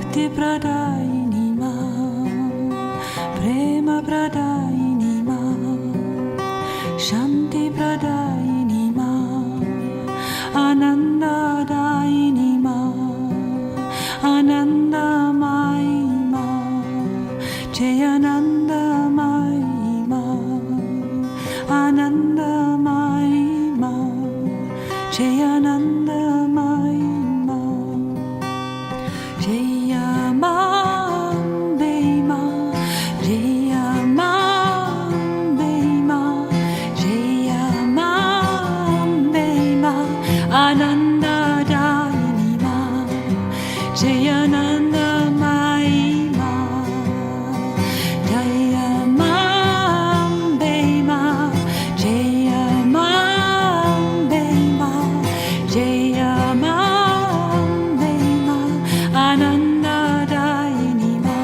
Mukti Pradayini Ma, Prema Pradayini Ma, Shanti Pradayini Ma, Ananda Dayini Ma, Ananda Mai Ma, Jayananda Mai Ma, Ananda Mai Ma, Jayananda Mai Ma, Jayamambe Ma, Jayamambe Ma, Jayamambe Ma, Ananda Dayini Ma, Jayananda Mai Ma, Jayamambe Ma, Jayamambe Ma, Jayamambe Ma, Ananda Dayini Ma,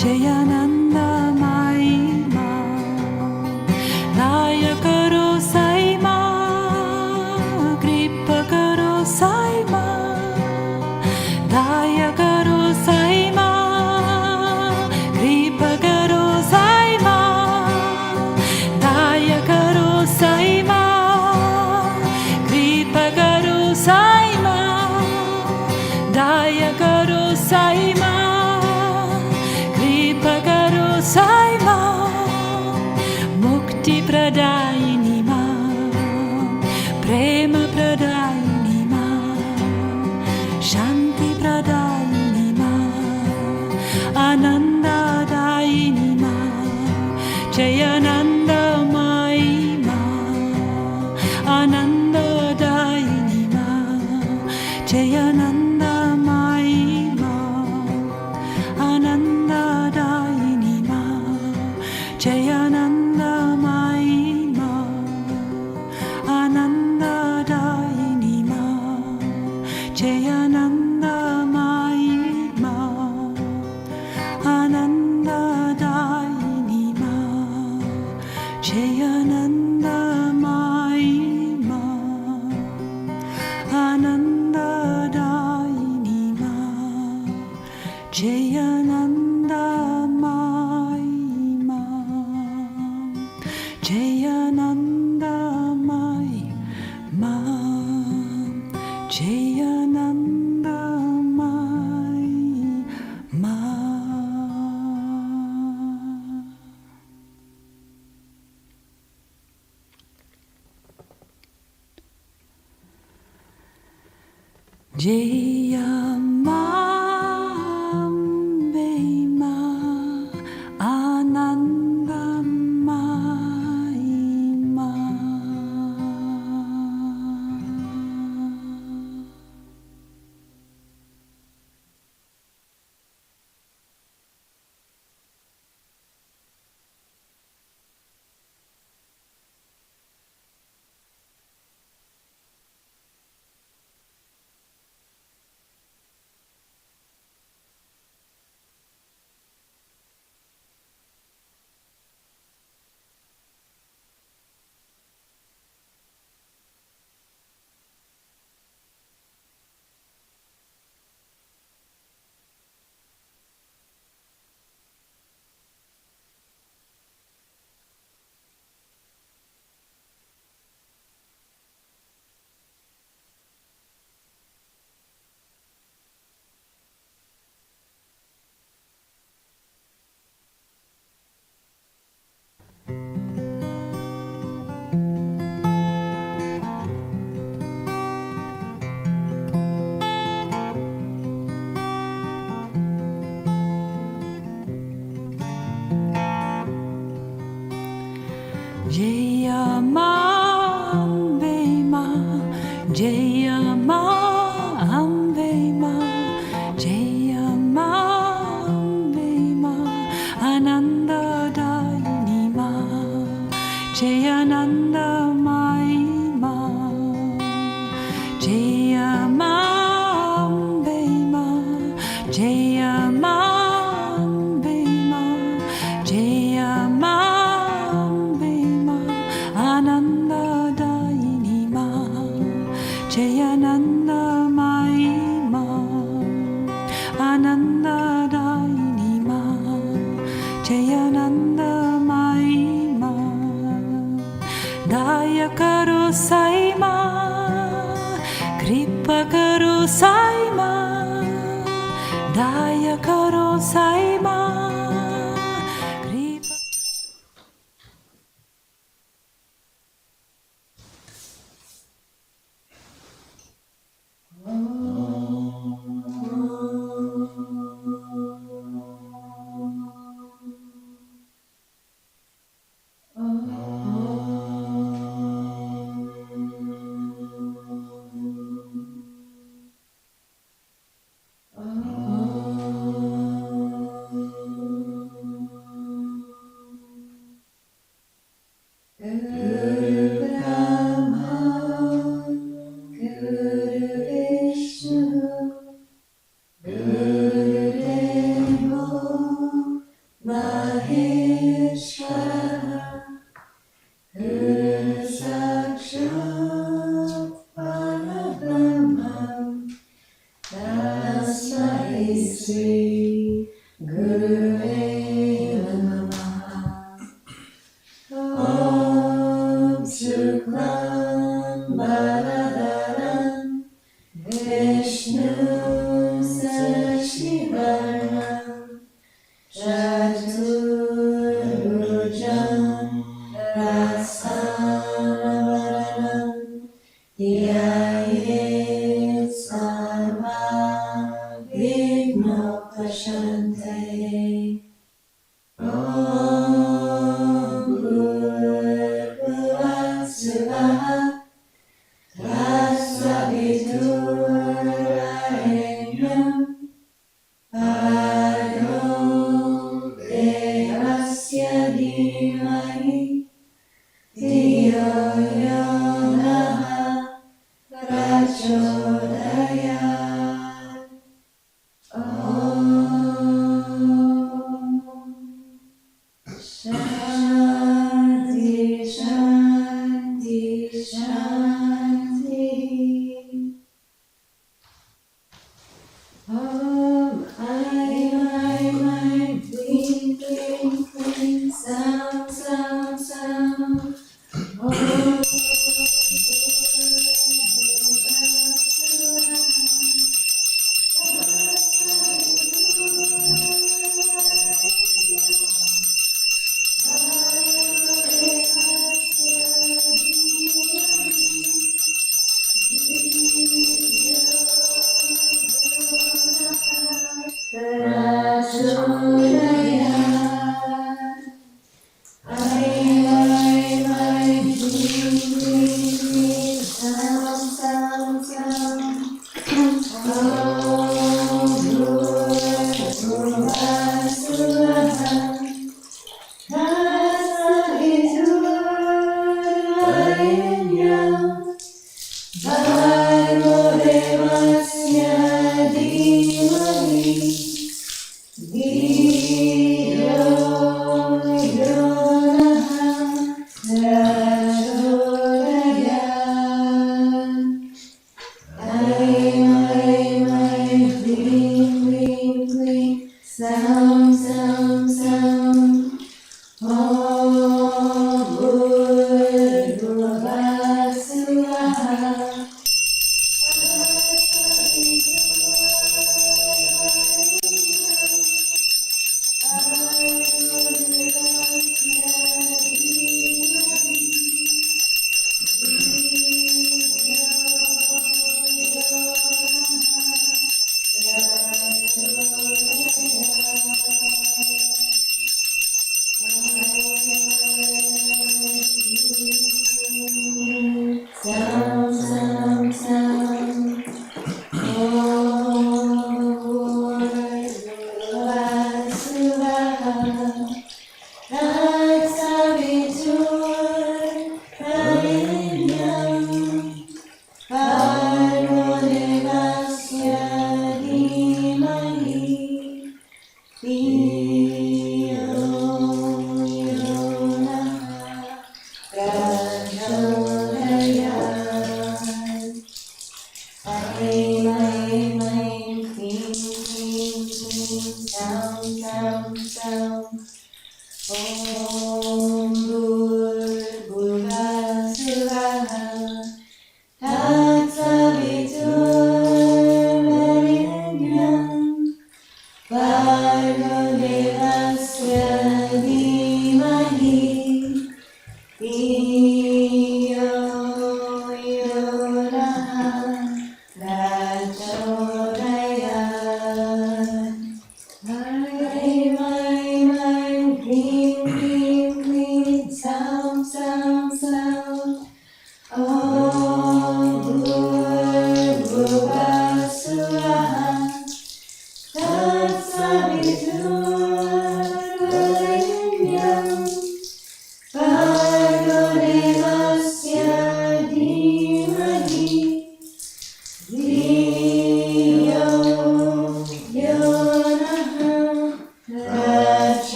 Jayananda Mai Ma, Daya Karo Sai Ma, Kripa Karo Sai Ma, Daya Karo Sai Ma, Kripa Karo Sai Ma, Daya Karo Sai Ma, Kripa Karo Sai Ma, Daya Karo Sai Ma, Kripa Karo Sai Ma, Mukti Pradayini Ma, Prema Pradayini Ma, Shanti Pradayini Ma, Ananda Dayini Ma, Jayananda Mai Ma, Ananda Dayini Ma, Jayananda Mai Ma, Ananda Dayini Ma, Jayananda Mai Ma, Ananda Dayini Ma, Jayananda Mai Ma, Ananda Dayini Ma, Jayananda Mai Ma, Ananda Dayini Ma, Jayananda Mai Ma, Jayananda Mai Ma, Jayananda Mai Ma. Jayamambe Ma, Ananda Mai Ma. Sai Ma, Daya Karo Sai Ma, Kripa. Devasya Dhimani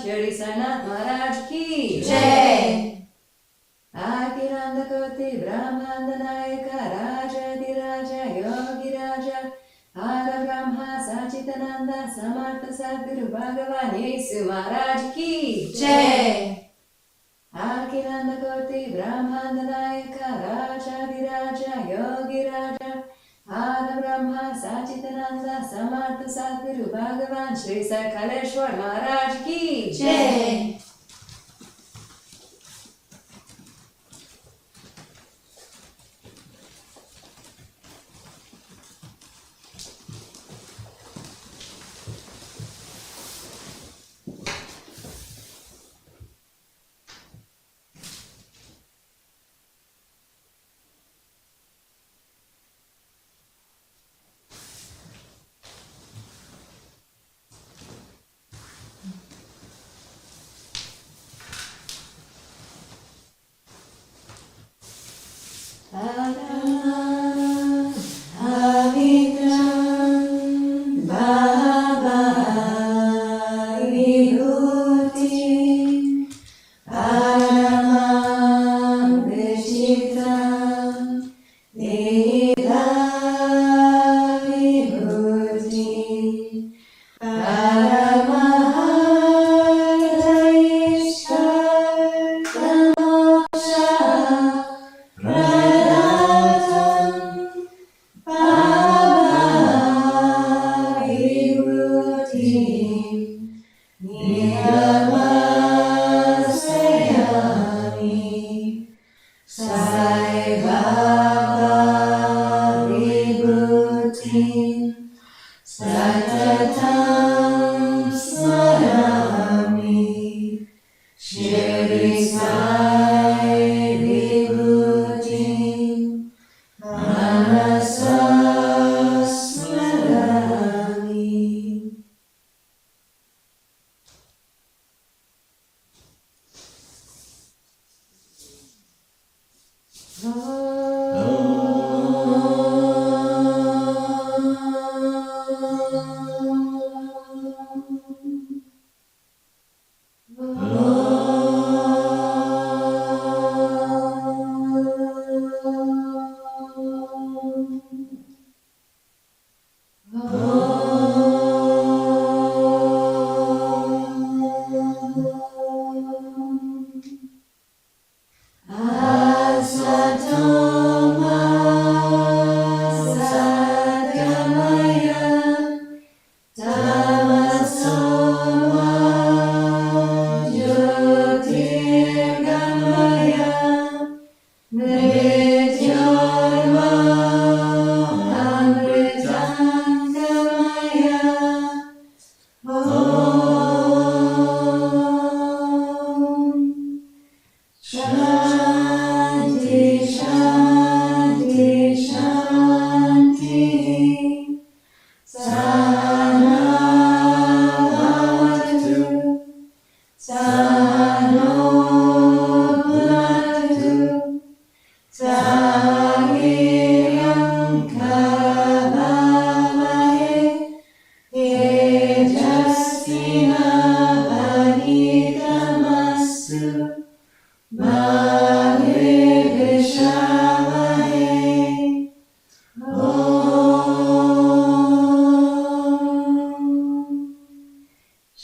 Shirdi Sai Maharaj ki Jai. Akilanda Koti Brahmanda Nayaka Raja Diraja Yogi Raja Ara Brahma Sachitananda Samartha Sadguru Bhagavan Yesu Maharaj ki Jai. Akilanda Koti Brahmanda Nayaka Raja Diraja Yogi Raja Adi Brahma Sachitananda Samartha Sadguru Bhagavan Sri Sai Maharaj Ki Jai. Satatam Smarami Shirdi Sai Vibhutim Manasa Smarami.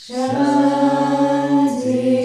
Shanti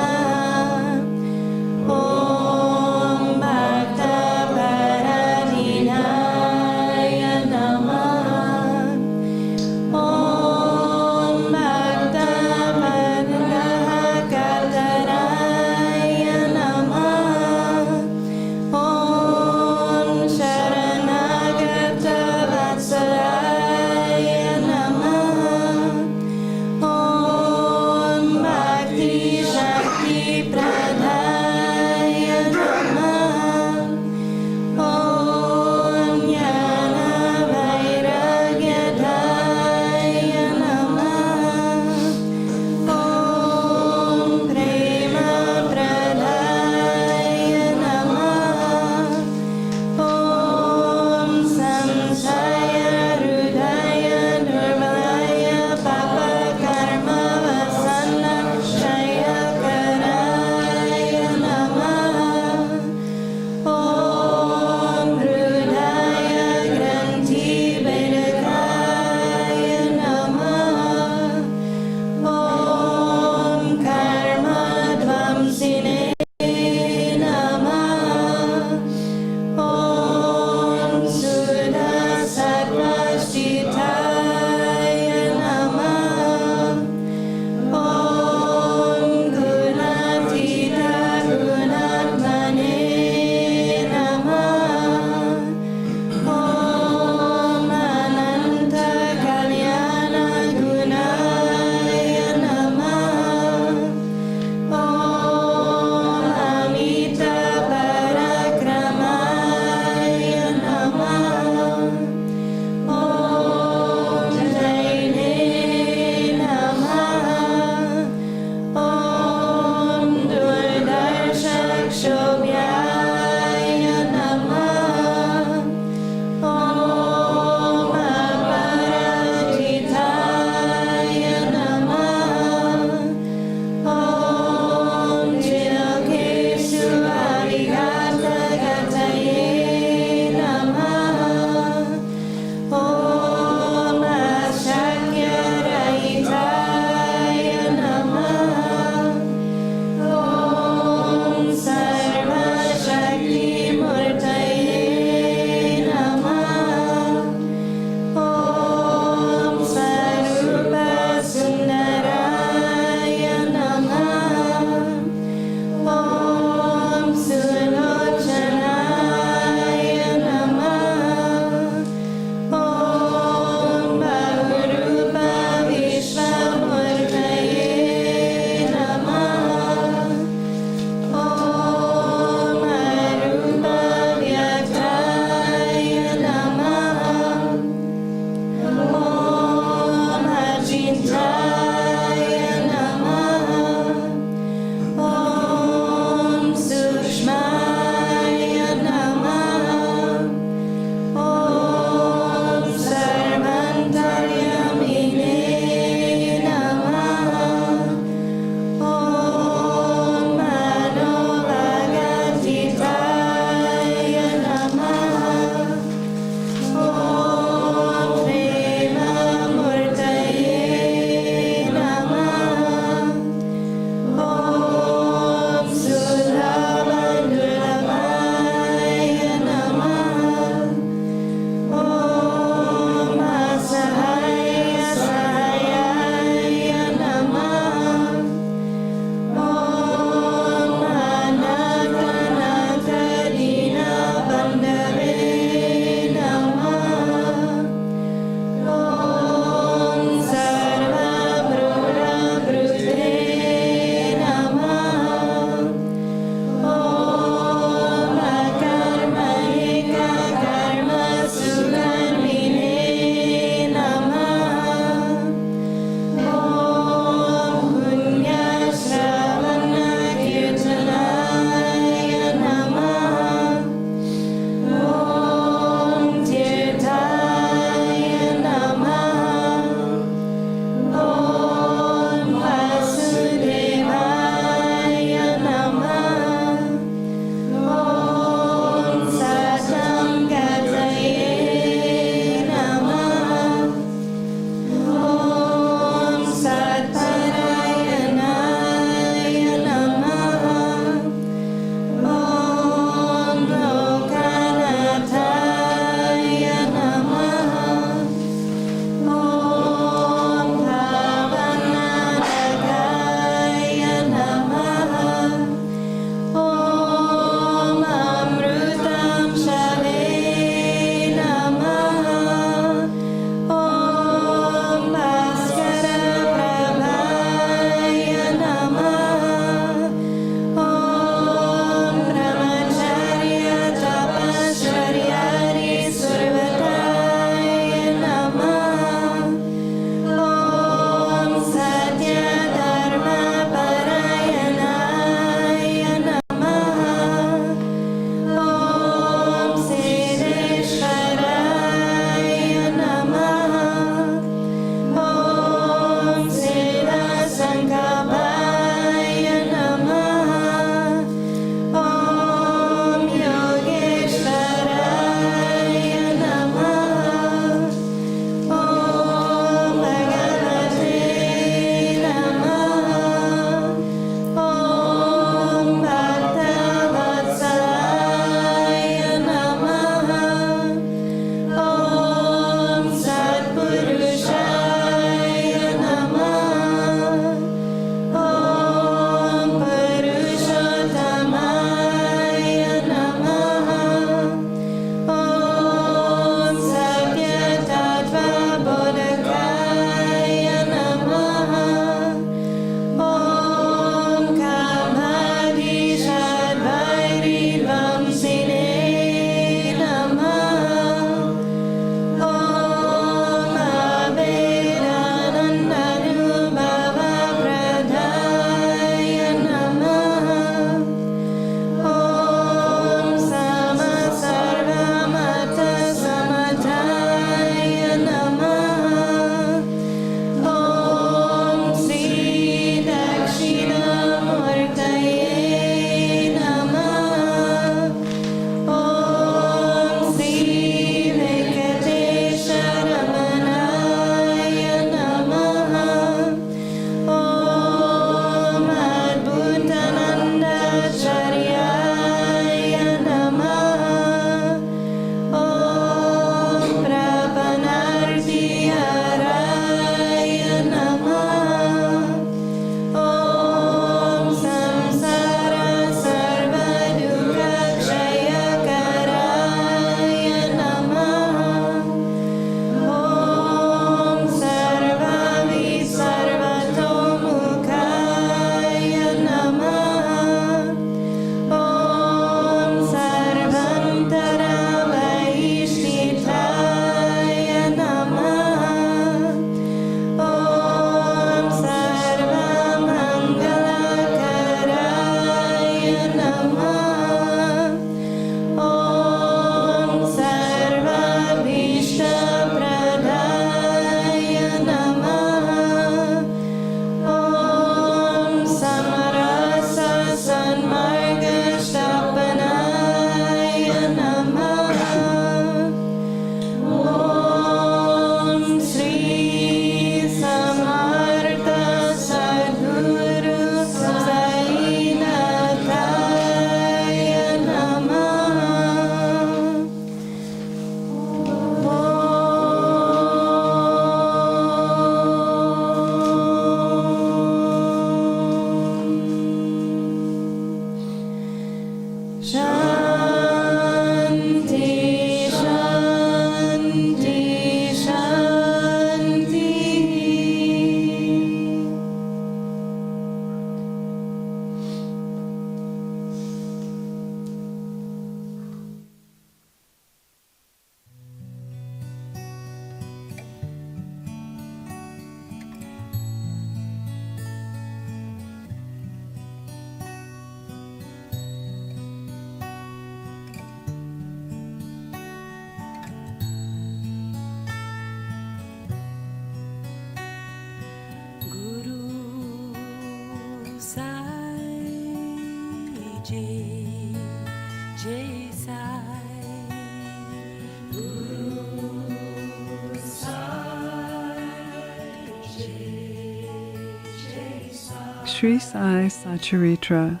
Sri Sai Satcharitra,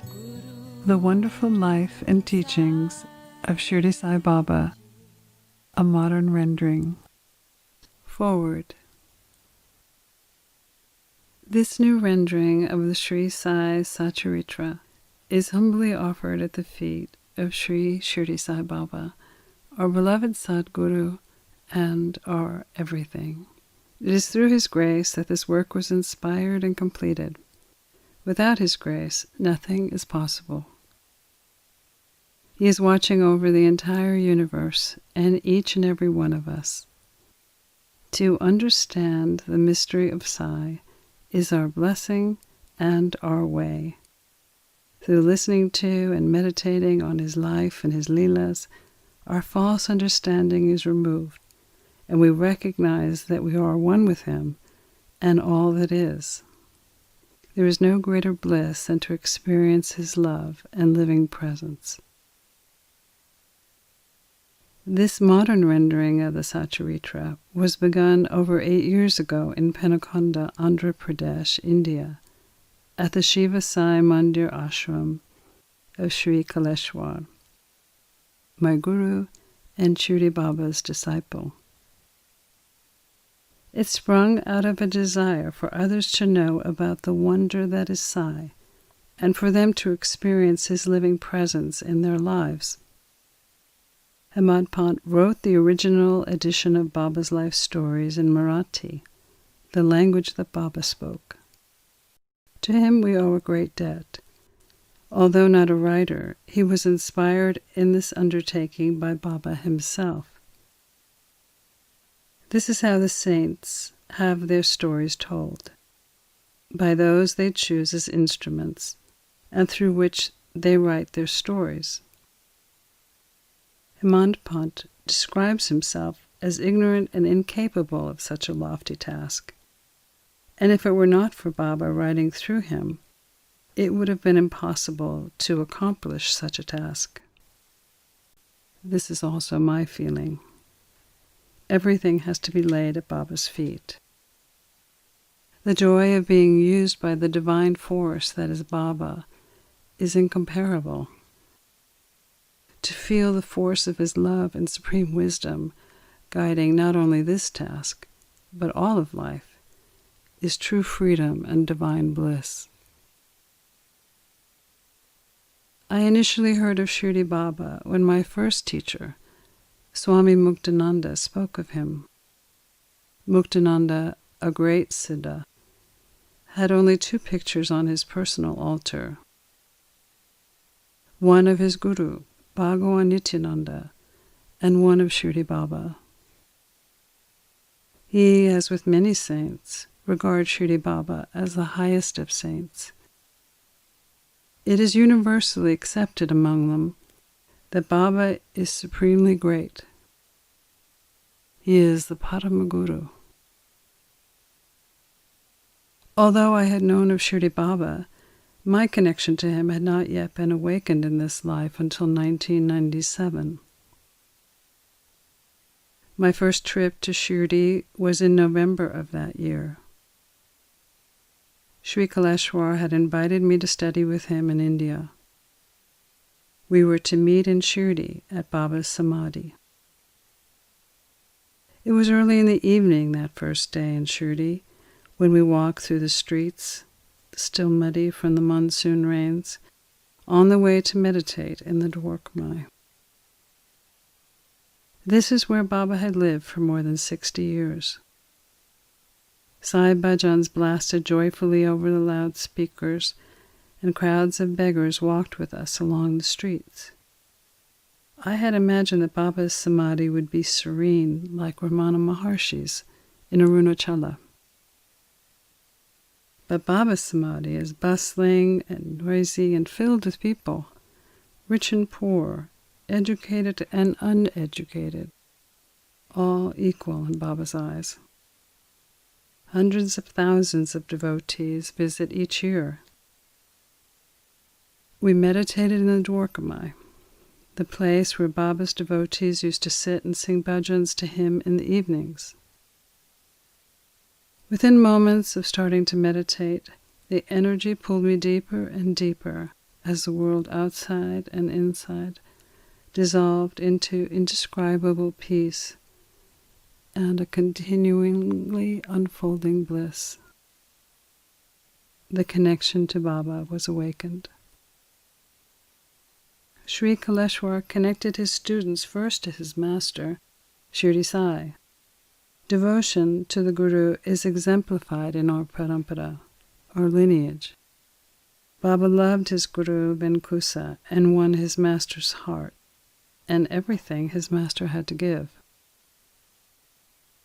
The Wonderful Life and Teachings of Shirdi Sai Baba, a Modern Rendering. Forward. This new rendering of the Sri Sai Satcharitra is humbly offered at the feet of Sri Shirdi Sai Baba, our beloved Sadguru and our everything. It is through his grace that this work was inspired and completed. Without his grace, nothing is possible. He is watching over the entire universe and each and every one of us. To understand the mystery of Sai is our blessing and our way. Through listening to and meditating on his life and his leelas, our false understanding is removed, and we recognize that we are one with him and all that is. There is no greater bliss than to experience his love and living presence. This modern rendering of the Satcharitra was begun over 8 years ago in Penakonda, Andhra Pradesh, India, at the Shiva Sai Mandir Ashram of Sri Kaleshwar, my Guru and Shirdi Baba's disciple. It sprung out of a desire for others to know about the wonder that is Sai, and for them to experience his living presence in their lives. Hemad Pant wrote the original edition of Baba's life stories in Marathi, the language that Baba spoke. To him we owe a great debt. Although not a writer, he was inspired in this undertaking by Baba himself. This is how the saints have their stories told, by those they choose as instruments, and through which they write their stories. Hemad Pant describes himself as ignorant and incapable of such a lofty task, and if it were not for Baba writing through him, it would have been impossible to accomplish such a task. This is also my feeling. Everything has to be laid at Baba's feet. The joy of being used by the divine force that is Baba is incomparable. To feel the force of his love and supreme wisdom guiding not only this task, but all of life, is true freedom and divine bliss. I initially heard of Shirdi Baba when my first teacher, Swami Muktananda, spoke of him. Muktananda, a great Siddha, had only 2 pictures on his personal altar. One of his guru, Bhagavan Nityananda, and one of Shirdi Baba. He, as with many saints, regards Shirdi Baba as the highest of saints. It is universally accepted among them that Baba is supremely great. He is the Paramaguru. Although I had known of Shirdi Baba, my connection to him had not yet been awakened in this life until 1997. My first trip to Shirdi was in November of that year. Sri Kaleshwar had invited me to study with him in India. We were to meet in Shirdi at Baba's Samadhi. It was early in the evening that first day in Shirdi when we walked through the streets, still muddy from the monsoon rains, on the way to meditate in the Dwarkamai. This is where Baba had lived for more than 60 years. Sai bhajans blasted joyfully over the loudspeakers, and crowds of beggars walked with us along the streets. I had imagined that Baba's Samadhi would be serene like Ramana Maharshi's in Arunachala. But Baba's Samadhi is bustling and noisy and filled with people, rich and poor, educated and uneducated, all equal in Baba's eyes. Hundreds of thousands of devotees visit each year. We meditated in the Dwarkamai, the place where Baba's devotees used to sit and sing bhajans to him in the evenings. Within moments of starting to meditate, The energy pulled me deeper and deeper as the world outside and inside dissolved into indescribable peace and a continually unfolding bliss. The connection to Baba was awakened. Sri Kaleshwar connected his students first to his master, Shirdi Sai. Devotion to the Guru is exemplified in our parampara, our lineage. Baba loved his Guru Venkusa and won his master's heart, and everything his master had to give.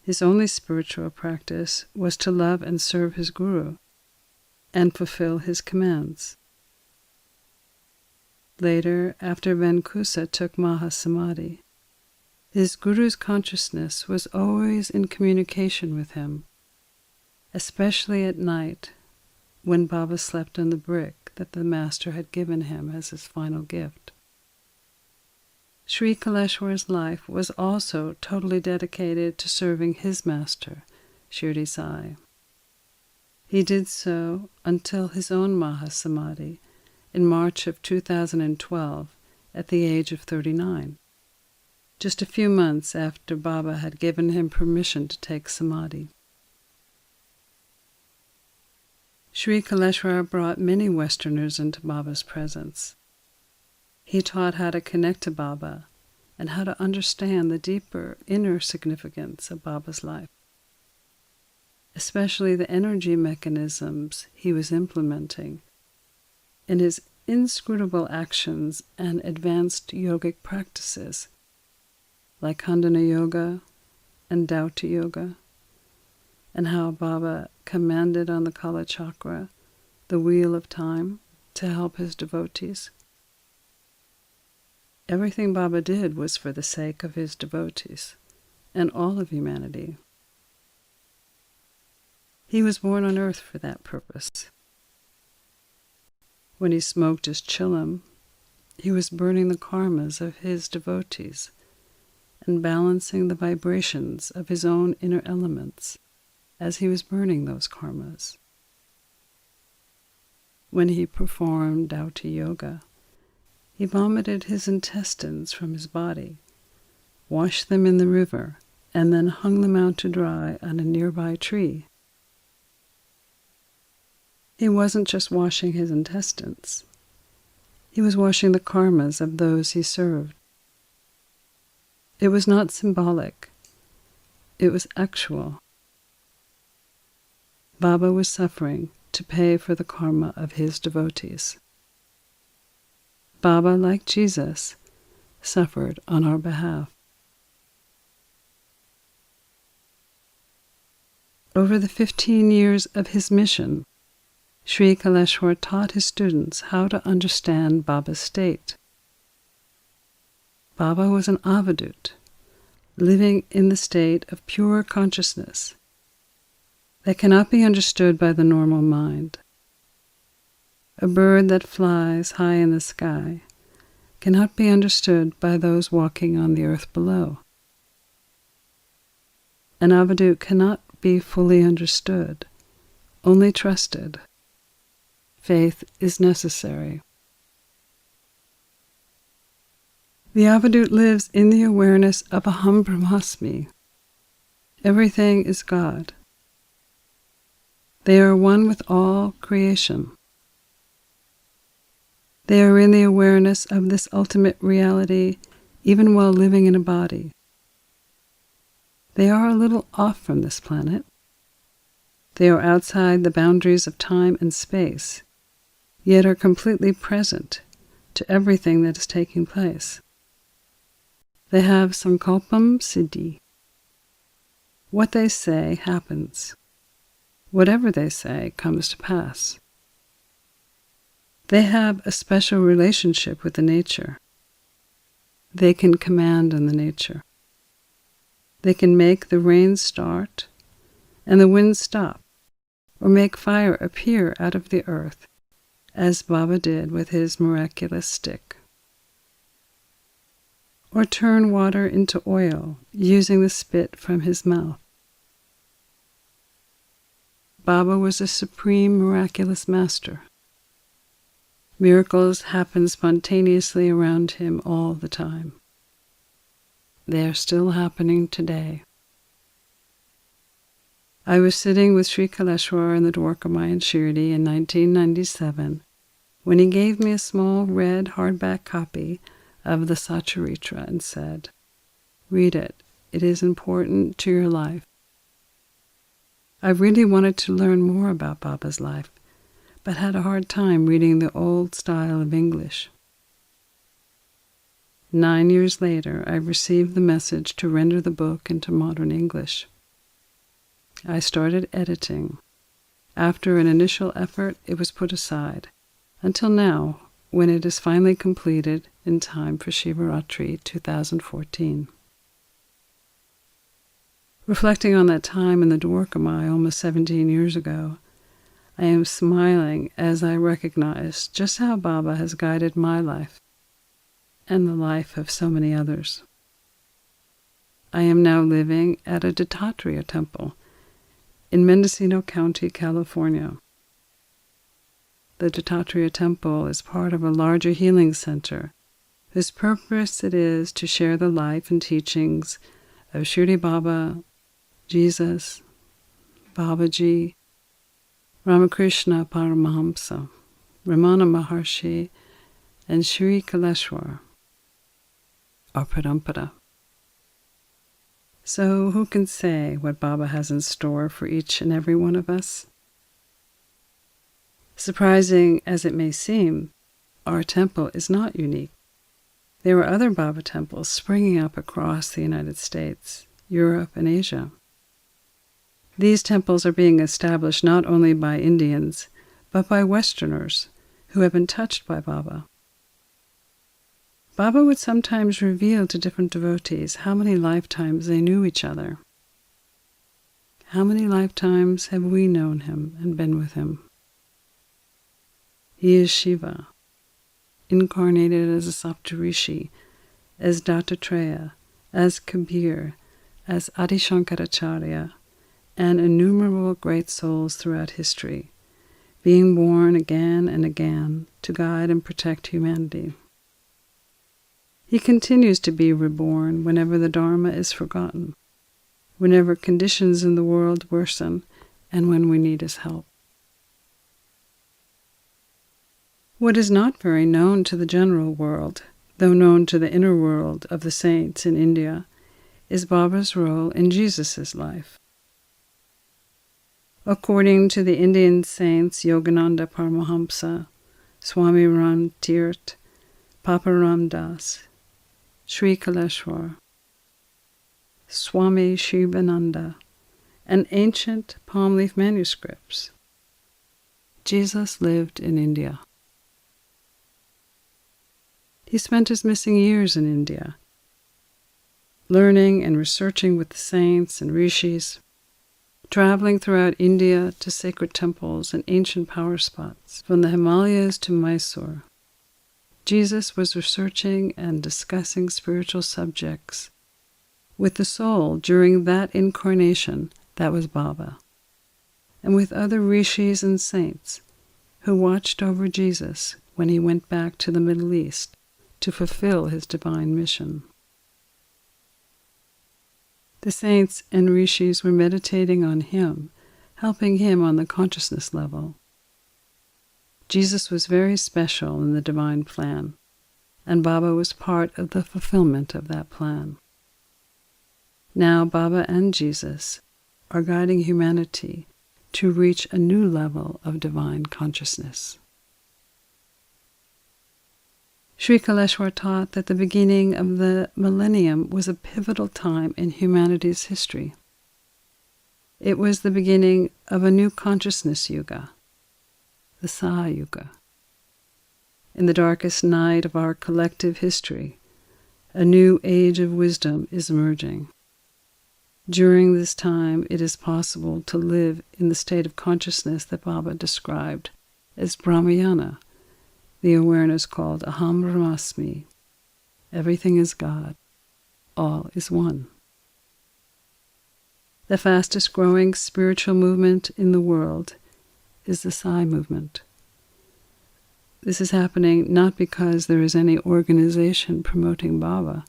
His only spiritual practice was to love and serve his Guru and fulfill his commands. Later, after Venkusa took Mahasamadhi, his Guru's consciousness was always in communication with him, especially at night when Baba slept on the brick that the Master had given him as his final gift. Sri Kaleshwar's life was also totally dedicated to serving his Master, Shirdi Sai. He did so until his own Mahasamadhi in March of 2012 at the age of 39. Just a few months after Baba had given him permission to take Samadhi. Sri Kaleshwar brought many Westerners into Baba's presence. He taught how to connect to Baba and how to understand the deeper inner significance of Baba's life, especially the energy mechanisms he was implementing in his inscrutable actions and advanced yogic practices like Khandana Yoga and Dhauta Yoga, and how Baba commanded on the Kala Chakra, the wheel of time, to help his devotees. Everything Baba did was for the sake of his devotees and all of humanity. He was born on earth for that purpose. When he smoked his chillum, he was burning the karmas of his devotees and balancing the vibrations of his own inner elements as he was burning those karmas. When he performed Dhauta Yoga, he vomited his intestines from his body, washed them in the river, and then hung them out to dry on a nearby tree. He wasn't just washing his intestines. He was washing the karmas of those he served. It was not symbolic. It was actual. Baba was suffering to pay for the karma of his devotees. Baba, like Jesus, suffered on our behalf. Over the 15 years of his mission, Sri Kaleshwar taught his students how to understand Baba's state. Baba was an avadut, living in the state of pure consciousness that cannot be understood by the normal mind. A bird that flies high in the sky cannot be understood by those walking on the earth below. An avadut cannot be fully understood, only trusted. Faith is necessary. The avadut lives in the awareness of Aham Brahmasmi. Everything is God. They are one with all creation. They are in the awareness of this ultimate reality even while living in a body. They are a little off from this planet. They are outside the boundaries of time and space, yet are completely present to everything that is taking place. They have sankalpam siddhi. What they say happens. Whatever they say comes to pass. They have a special relationship with the nature. They can command on the nature. They can make the rain start and the wind stop, or make fire appear out of the earth, as Baba did with his miraculous stick. Or turn water into oil using the spit from his mouth. Baba was a supreme miraculous master. Miracles happened spontaneously around him all the time. They are still happening today. I was sitting with Sri Kaleshwar in the Dwarkamai in Shirdi in 1997 when he gave me a small red hardback copy of the Satcharitra and said, "Read it. It is important to your life." I really wanted to learn more about Baba's life, but had a hard time reading the old style of English. 9 years later, I received the message to render the book into modern English. I started editing. After an initial effort, it was put aside, until now, when it is finally completed in time for Navaratri 2014. Reflecting on that time in the Dwarkamai almost 17 years ago, I am smiling as I recognize just how Baba has guided my life and the life of so many others. I am now living at a Dattatreya temple in Mendocino County, California. The Dattatreya temple is part of a larger healing center whose purpose it is to share the life and teachings of Shirdi Baba, Jesus, Babaji, Ramakrishna Paramahamsa, Ramana Maharshi, and Sri Kaleshwar, or Parampara. So who can say what Baba has in store for each and every one of us? Surprising as it may seem, our temple is not unique. There are other Baba temples springing up across the United States, Europe, and Asia. These temples are being established not only by Indians, but by Westerners who have been touched by Baba. Baba would sometimes reveal to different devotees how many lifetimes they knew each other. How many lifetimes have we known him and been with him? He is Shiva, incarnated as a Saptarishi, as Dattatreya, as Kabir, as Adi Shankaracharya, and innumerable great souls throughout history, being born again and again to guide and protect humanity. He continues to be reborn whenever the Dharma is forgotten, whenever conditions in the world worsen, and when we need his help. What is not very known to the general world, though known to the inner world of the saints in India, is Baba's role in Jesus' life. According to the Indian saints Yogananda Paramahamsa, Swami Ram Tirt, Papa Ram Das, Sri Kaleshwar, Swami Shivananda, and ancient palm leaf manuscripts, Jesus lived in India. He spent his missing years in India, learning and researching with the saints and rishis, traveling throughout India to sacred temples and ancient power spots, from the Himalayas to Mysore. Jesus was researching and discussing spiritual subjects with the soul during that incarnation that was Baba, and with other rishis and saints who watched over Jesus when he went back to the Middle East to fulfill his divine mission. The saints and rishis were meditating on him, helping him on the consciousness level. Jesus was very special in the divine plan, and Baba was part of the fulfillment of that plan. Now Baba and Jesus are guiding humanity to reach a new level of divine consciousness. Sri Kaleshwar taught that the beginning of the millennium was a pivotal time in humanity's history. It was the beginning of a new consciousness yuga, the Sa Yuga. In the darkest night of our collective history, a new age of wisdom is emerging. During this time, it is possible to live in the state of consciousness that Baba described as Brahmayana, the awareness called Aham Brahmasmi. Everything is God. All is one. The fastest growing spiritual movement in the world is the Sai movement. This is happening not because there is any organization promoting Baba.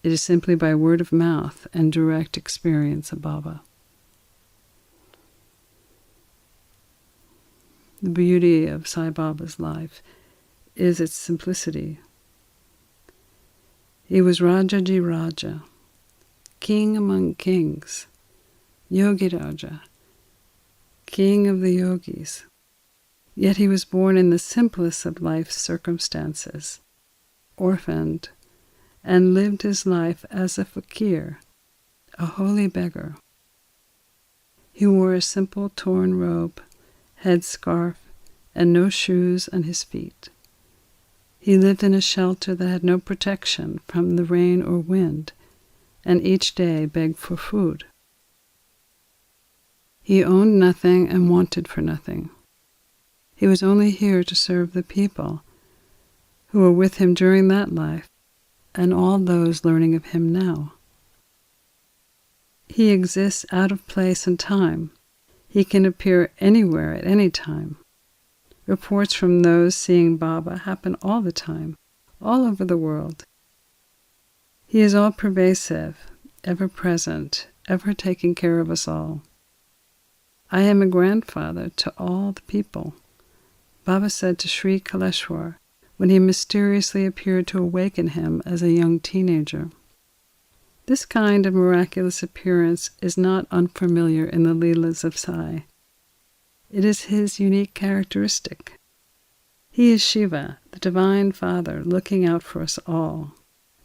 It is simply by word of mouth and direct experience of Baba. The beauty of Sai Baba's life is its simplicity. He was Rajaji Raja, king among kings, Yogi Raja, king of the yogis. Yet he was born in the simplest of life's circumstances, orphaned, and lived his life as a fakir, a holy beggar. He wore a simple torn robe, headscarf, and no shoes on his feet. He lived in a shelter that had no protection from the rain or wind, and each day begged for food. He owned nothing and wanted for nothing. He was only here to serve the people who were with him during that life and all those learning of him now. He exists out of place and time. He can appear anywhere at any time. Reports from those seeing Baba happen all the time, all over the world. He is all-pervasive, ever-present, ever taking care of us all. I am a grandfather to all the people, Baba said to Sri Kaleshwar when he mysteriously appeared to awaken him as a young teenager. This kind of miraculous appearance is not unfamiliar in the Leelas of Sai. It is his unique characteristic. He is Shiva, the Divine Father, looking out for us all,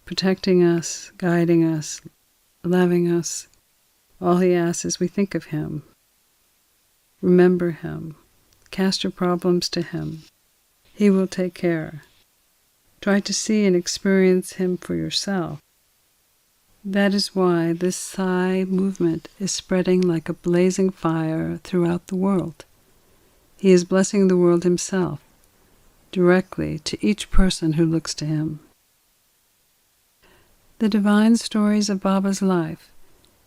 protecting us, guiding us, loving us. All he asks is we think of him, remember him, cast your problems to him. He will take care. Try to see and experience him for yourself. That is why this Sai movement is spreading like a blazing fire throughout the world. He is blessing the world himself, directly to each person who looks to him. The divine stories of Baba's life,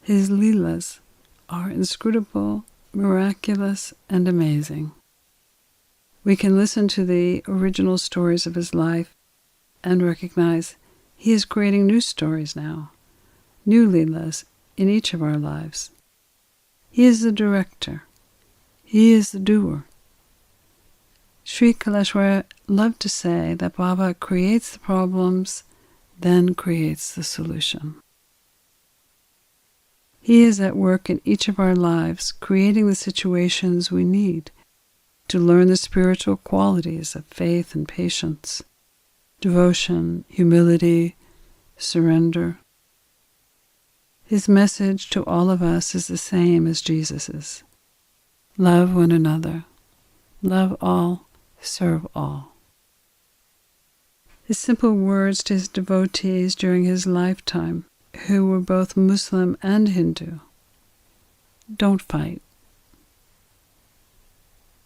his Leelas, are inscrutable, miraculous, and amazing. We can listen to the original stories of his life and recognize he is creating new stories now, new Leelas in each of our lives. He is the director. He is the doer. Sri Kaleshwar loved to say that Baba creates the problems, then creates the solution. He is at work in each of our lives, creating the situations we need to learn the spiritual qualities of faith and patience, devotion, humility, surrender. His message to all of us is the same as Jesus's. Love one another. Love all. Serve all. His simple words to his devotees during his lifetime, who were both Muslim and Hindu: don't fight.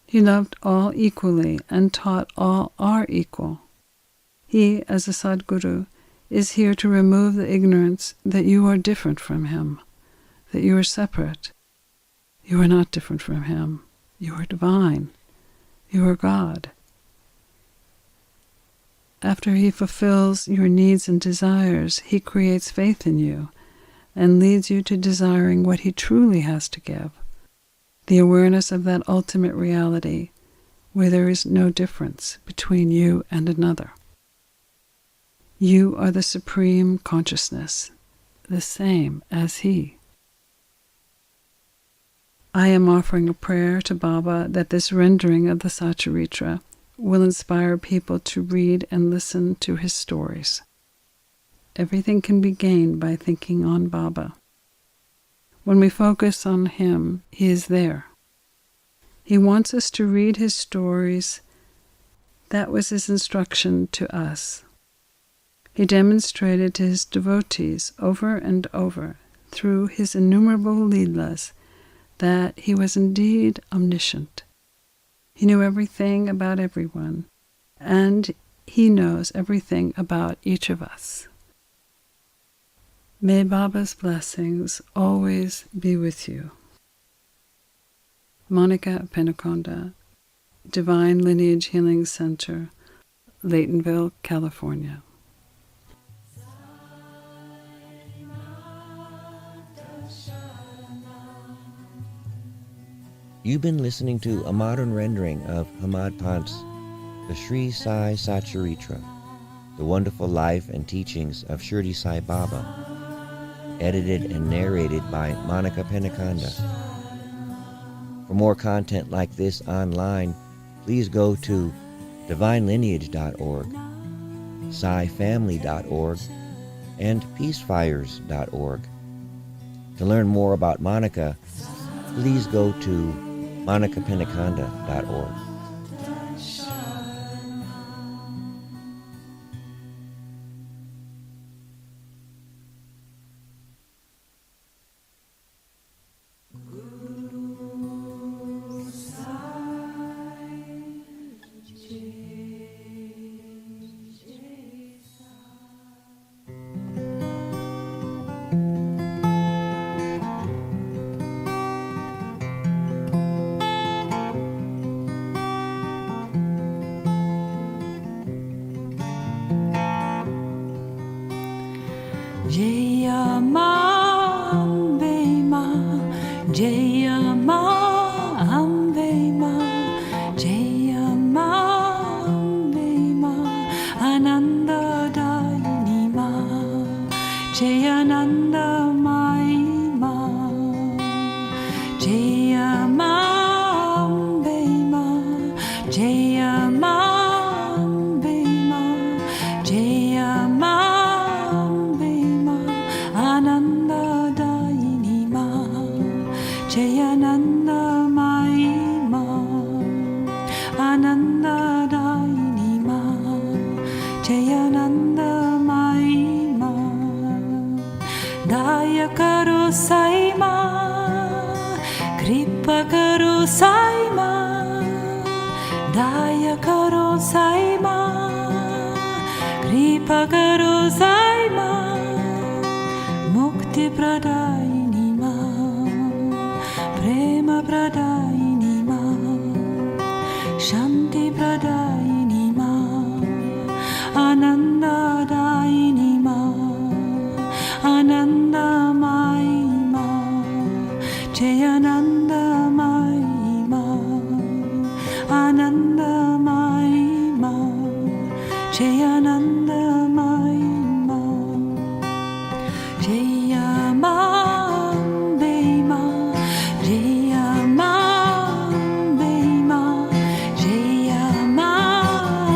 He loved all equally and taught all are equal. He, as a Sadguru, is here to remove the ignorance that you are different from him, that you are separate. You are not different from him. You are divine. You are God. After he fulfills your needs and desires, he creates faith in you and leads you to desiring what he truly has to give, the awareness of that ultimate reality where there is no difference between you and another. You are the supreme consciousness, the same as he. I am offering a prayer to Baba that this rendering of the Satcharitra will inspire people to read and listen to his stories. Everything can be gained by thinking on Baba. When we focus on him, he is there. He wants us to read his stories. That was his instruction to us. He demonstrated to his devotees over and over through his innumerable Leelas that he was indeed omniscient. He knew everything about everyone, and he knows everything about each of us. May Baba's blessings always be with you. Monica Penaconda, Divine Lineage Healing Center, Laytonville, California. You've been listening to a modern rendering of Hamad Pant's The Sri Sai Satcharitra, The Wonderful Life and Teachings of Shirdi Sai Baba, edited and narrated by Monica Penaconda. For more content like this online, please go to divinelineage.org, SaiFamily.org, and peacefires.org. To learn more about Monica, please go to monicapenaconda.org. Jaya Ma Ambe Ma, Jaya Ma Ambe Ma, Jaya Ma Ambe Ma, Ananda Dayini Ma, Jayananda Mai Ma, Jaya Ma Ambe Ma, Jaya Ma Ambe Ma, Jaya Ma Ananda Dayini Ma, Jayananda Mai Ma, Ananda Dayini Ma, Jayananda Mai Ma, Daya Karo Sai Ma, Kripa Karo Sai Ma, Daya Karo Sai Ma, Kripa Karo Sai Ma, Mukti Pradayini Ma, Prema Pradayini Ma, Shanti Pradayini Ma, Ananda Dayini Ma, Ananda Mai Ma, Jayananda Mai Ma, Ananda Mai Ma, Jayananda Mai Ma, Jaya Ma Ambe Ma, Jaya Ma Ambe Ma, Jaya Ma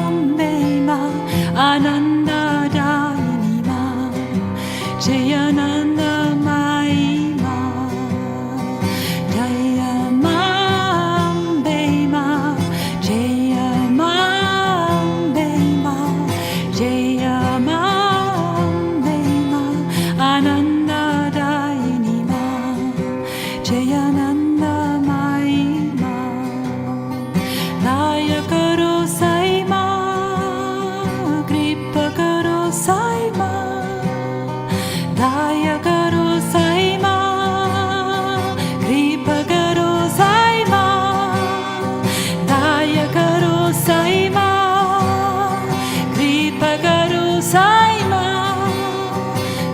Ambe Ma, Ananda Dayini Ma, Jayananda Mai Ma, Jaya Ma Ambe Ma, Jaya Ma Ambe Ma, Jaya Ma Ambe Ma, Ananda Dayini Ma, Jayananda Mai Ma, Daya Karo Sai Ma, Kripa Karo Sai Ma, Daya Karo Sai Ma, Kripa Karo Sai Ma, Daya Karo Sai Ma, Kripa Karo Sai Ma,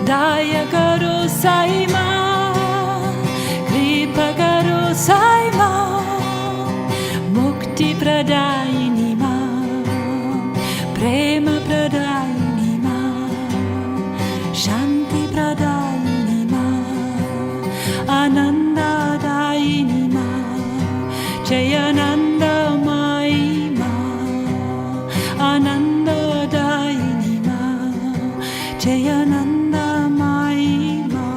Daya Karo Sai Ma, Kripa Karo Sai Ma, Mukti Pradayini Ma, Prema Pradayini Ma, Shanti Pradayini Ma, Ananda Dayini Ma, Jayananda Mai Ma, Ananda Dayini Ma, Jayananda Mai Ma,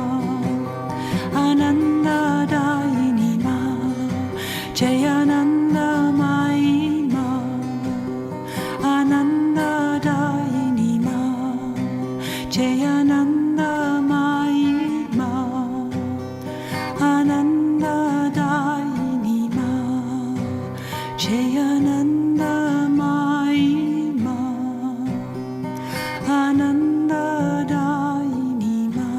Ananda Dayini Ma, Jayananda Mai Ma, Ananda Dayini Ma, Jayananda Mai Ma, Ananda Dayini Ma, Jayananda Mai Ma, Ananda Dayini Ma.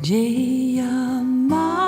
Jaya Ma